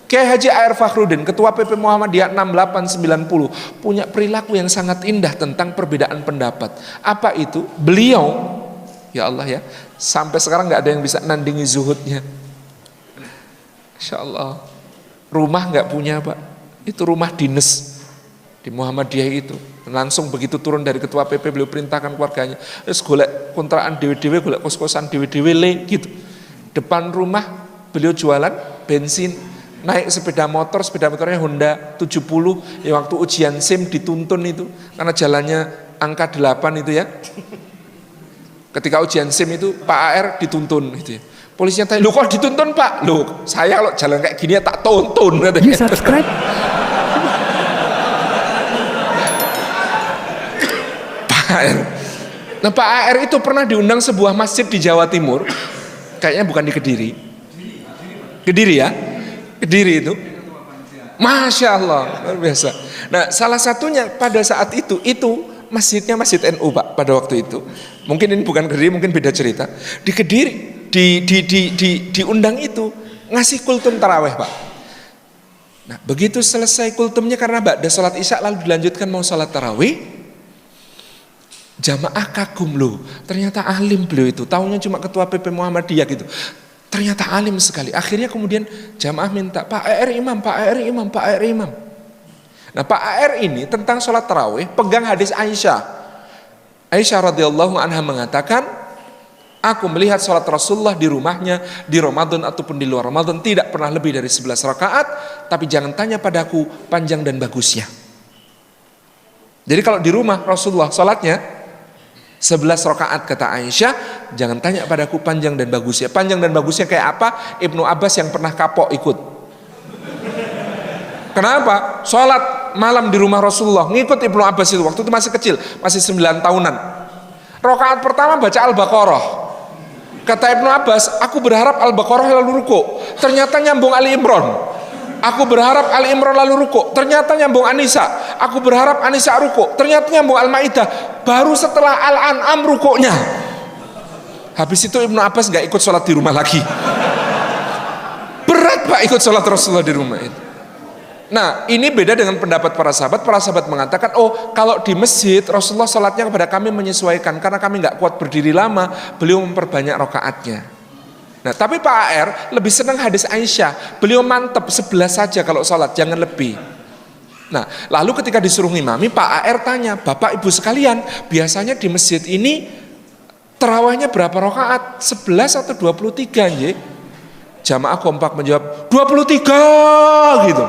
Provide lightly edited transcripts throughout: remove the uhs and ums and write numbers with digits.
Kiai Haji A.R. Fakhrudin, Ketua PP Muhammadiyah 6890, punya perilaku yang sangat indah tentang perbedaan pendapat. Apa itu? Beliau, ya Allah ya, sampai sekarang nggak ada yang bisa nandingi zuhudnya. Insya Allah. Rumah nggak punya Pak, itu rumah dinas di Muhammadiyah itu. Langsung begitu turun dari Ketua PP, beliau perintahkan keluarganya, terus golek kontrakan dewe-dewe, golek kos-kosan dewe-dewe gitu. Depan rumah beliau jualan bensin, naik sepeda motornya Honda 70, ya waktu ujian SIM dituntun itu, karena jalannya angka 8 itu ya. Ketika ujian SIM itu Pak AR dituntun gitu ya. Polisinya tanya, "Loh kok dituntun Pak?" "Loh, saya kalau jalan kayak gini ya tak tuntun," katanya. You subscribe. Pak AR. Nah, Pak AR itu pernah diundang sebuah masjid di Jawa Timur. Kayaknya bukan di Kediri. Kediri ya? Kediri itu. Masya Allah, luar biasa. Nah, salah satunya pada saat itu masjidnya Masjid NU Pak pada waktu itu. Mungkin ini bukan Kediri, mungkin beda cerita. Di Kediri diundang itu ngasih kultum taraweh Pak. Nah, begitu selesai kultumnya karena ba'da sholat isya lalu dilanjutkan mau sholat tarawih. Jamaah kagum loh, ternyata alim beliau itu, tahunya cuma ketua PP Muhammadiyah gitu. Ternyata alim sekali. Akhirnya kemudian jamaah minta, "Pak AR imam, Pak AR imam, Pak AR imam." Nah, Pak AR ini tentang sholat tarawih pegang hadis Aisyah. Aisyah radhiyallahu anha mengatakan, "Aku melihat sholat Rasulullah di rumahnya di Ramadan ataupun di luar Ramadan tidak pernah lebih dari 11 rakaat, tapi jangan tanya padaku panjang dan bagusnya." Jadi kalau di rumah Rasulullah sholatnya 11 rakaat kata Aisyah, jangan tanya padaku panjang dan bagusnya. Panjang dan bagusnya kayak apa? Ibnu Abbas yang pernah kapok ikut. Kenapa? Sholat malam di rumah Rasulullah, ngikut Ibnu Abbas itu, waktu itu masih kecil, masih 9 tahunan. Rakaat pertama baca Al-Baqarah. Kata Ibnu Abbas, aku berharap Al-Baqarah lalu ruku, ternyata nyambung Ali Imran. Aku berharap Ali Imran lalu ruku, ternyata nyambung An-Nisa. Aku berharap An-Nisa ruku, ternyata nyambung Al-Maidah. Baru setelah Al-An'am rukuknya. Habis itu Ibnu Abbas gak ikut sholat di rumah lagi. Berat Pak ikut sholat Rasulullah di rumah itu. Nah, ini beda dengan pendapat para sahabat. Para sahabat mengatakan, oh kalau di masjid Rasulullah sholatnya kepada kami menyesuaikan, karena kami gak kuat berdiri lama, beliau memperbanyak rakaatnya. Nah, tapi Pak AR lebih senang hadis Aisyah. Beliau mantep 11 saja kalau sholat, jangan lebih. Nah, lalu ketika disuruh ngimami, Pak AR tanya, "Bapak Ibu sekalian, biasanya di masjid ini tarawihnya berapa rakaat? 11 atau 23?" Nggih. Jamaah kompak menjawab, 23 gitu.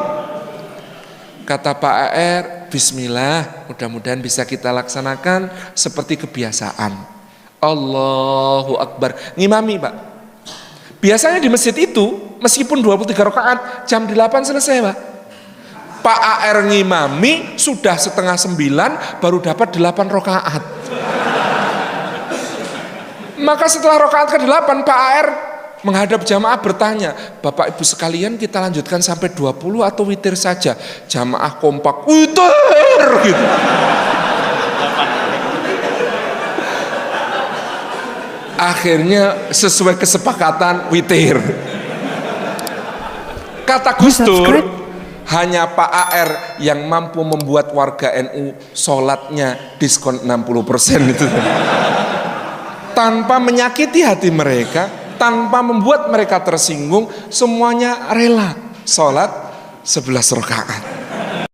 Kata Pak AR, "Bismillah, mudah-mudahan bisa kita laksanakan seperti kebiasaan." Allahu Akbar. Ngimami Pak. Biasanya di masjid itu meskipun 23 rakaat jam 8 selesai Pak. Pak AR ngimami sudah setengah 9 baru dapat 8 rakaat. Maka setelah rakaat ke-8 Pak AR menghadap jamaah bertanya, "Bapak Ibu sekalian kita lanjutkan sampai 20 atau witir saja?" Jamaah kompak, "Witir!" gitu. Akhirnya sesuai kesepakatan witir. Kata Gus Dur, hanya Pak AR yang mampu membuat warga NU sholatnya diskon 60% itu. Tanpa menyakiti hati mereka, tanpa membuat mereka tersinggung, semuanya rela sholat 11 rakaat.